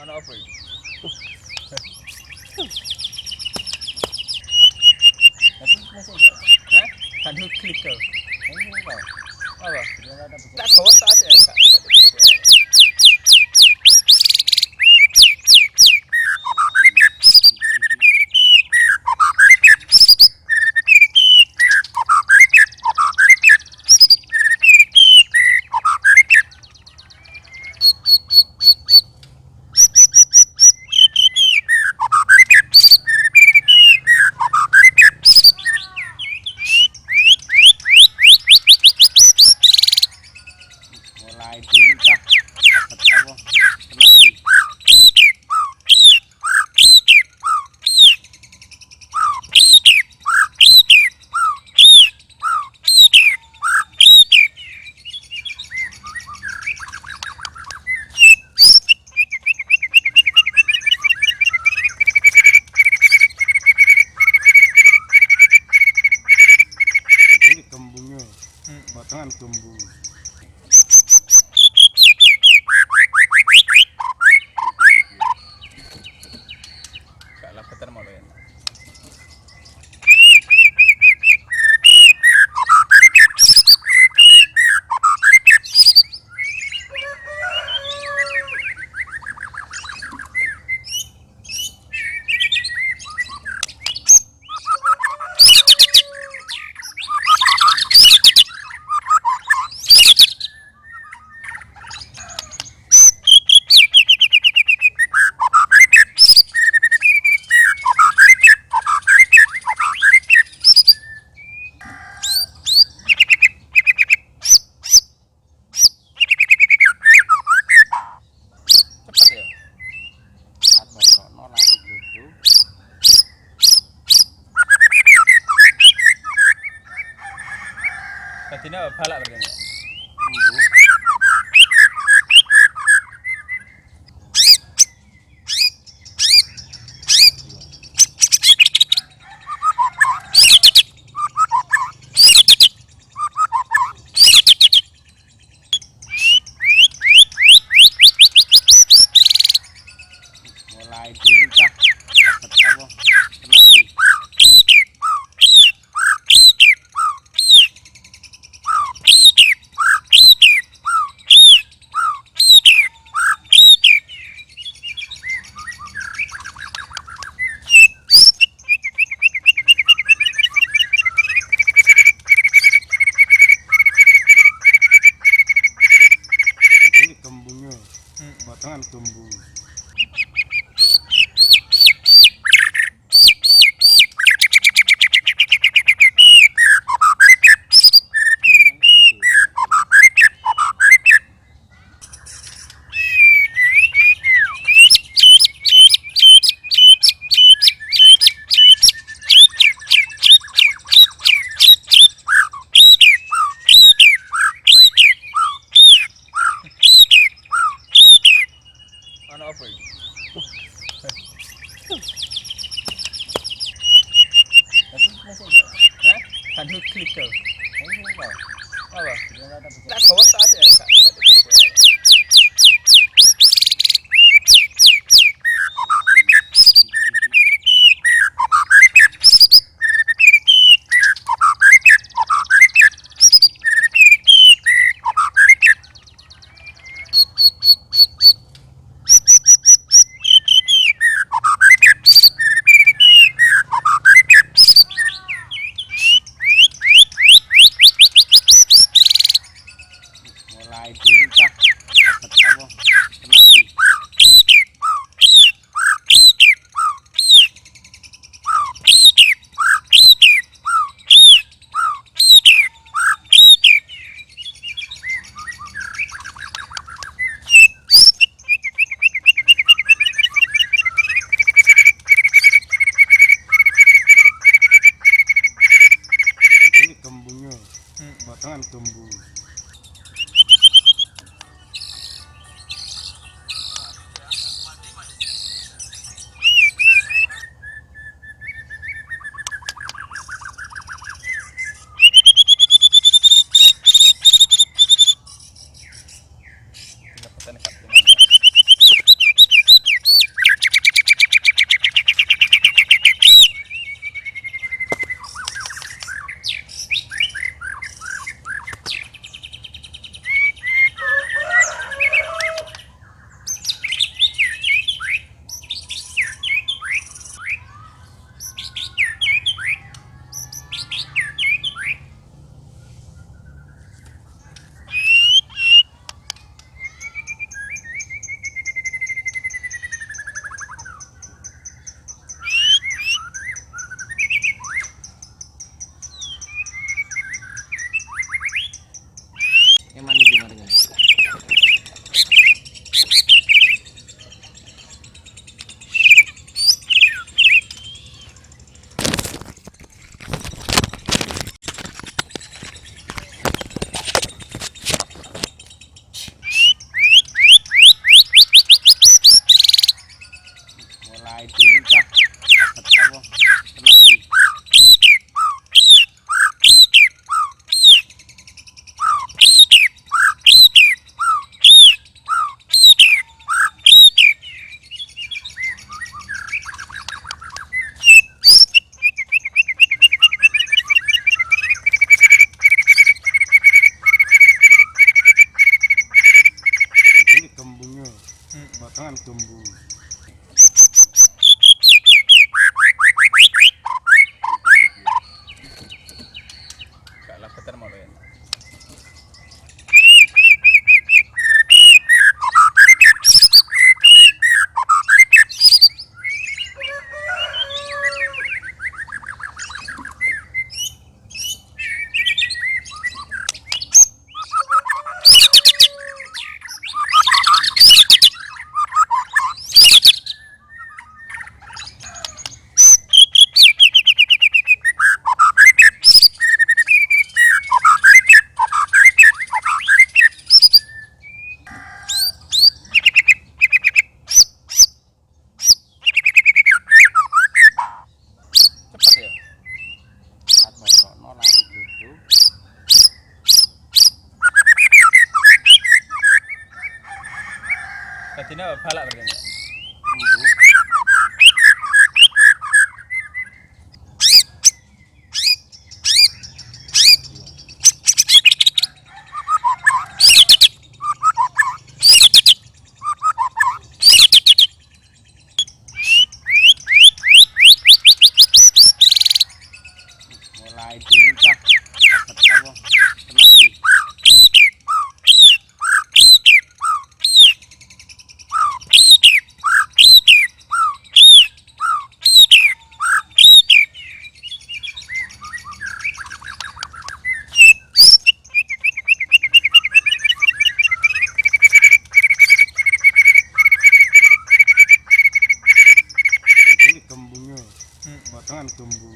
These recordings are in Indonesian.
Ano apa iki? Tapi masih enggak. Hah? Kan klik kau. Ini enggak. Apa? Dia ada begitu. Tak kau tak ada kak. Mulai dulu kah dapat apa kenali. Ini gembungnya potongan gembung. Kak lah peter mau ya. Cepat ya. Saat bosokno langsung duduk. Tadinya balak berarti. Tunggu. Mulai dulu kah dapat apa kenali. Ini gembungnya potongan gembung. Ano apa iki? Tapi masih enggak. Hah? Kan klik kau. Ini enggak. Apa? Dia ada begitu. Tak kau tak ada kak. Mulai dulu kah dapat apa kenali. Ini gembungnya potongan gembung. potongan gembung. Kak lapetan mau ya. Cepat ya. Saat bosokno langsung duduk. Tadinya balak berarti ya. Gembung. Mulai dulu kah dapat apa kenari. Ini gembungnya potongan gembung.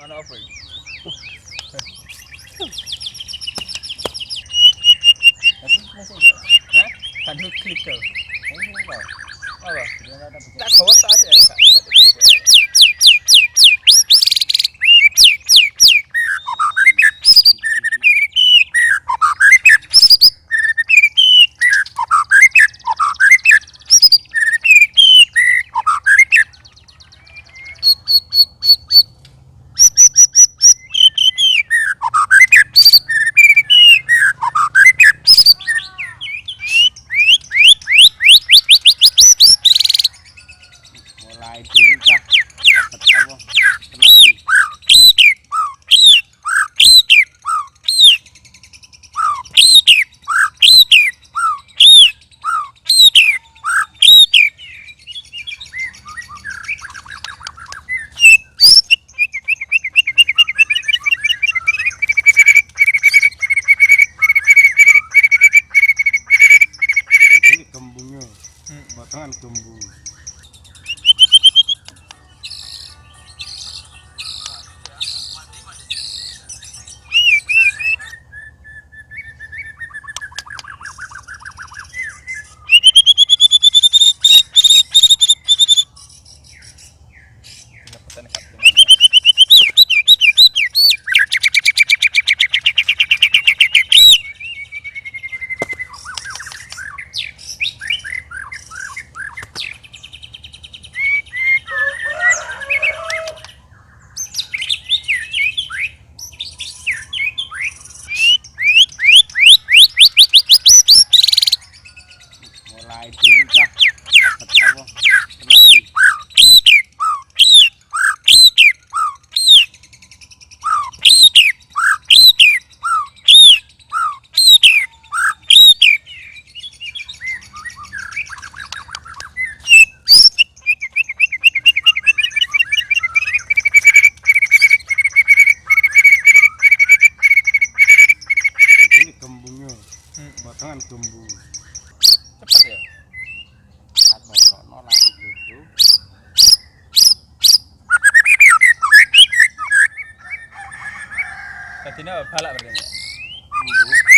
Mana apa ini? Tapi masih enggak. Hah? Tanduk clicker. Ini enggak. Apa? Dia enggak ada bikin. Tak kau tak aja kak. Tak ada clicker. Mulai dulu kah dapat apa kenari. Ini gembungnya potongan gembung. Dapetan kak. Mulai dulu kah dapat apa kenari. Ini gembungnya potongan gembung. Cepat ya. Saat bosokno langsung duduk. Tadinya balak berarti ya. Gembung.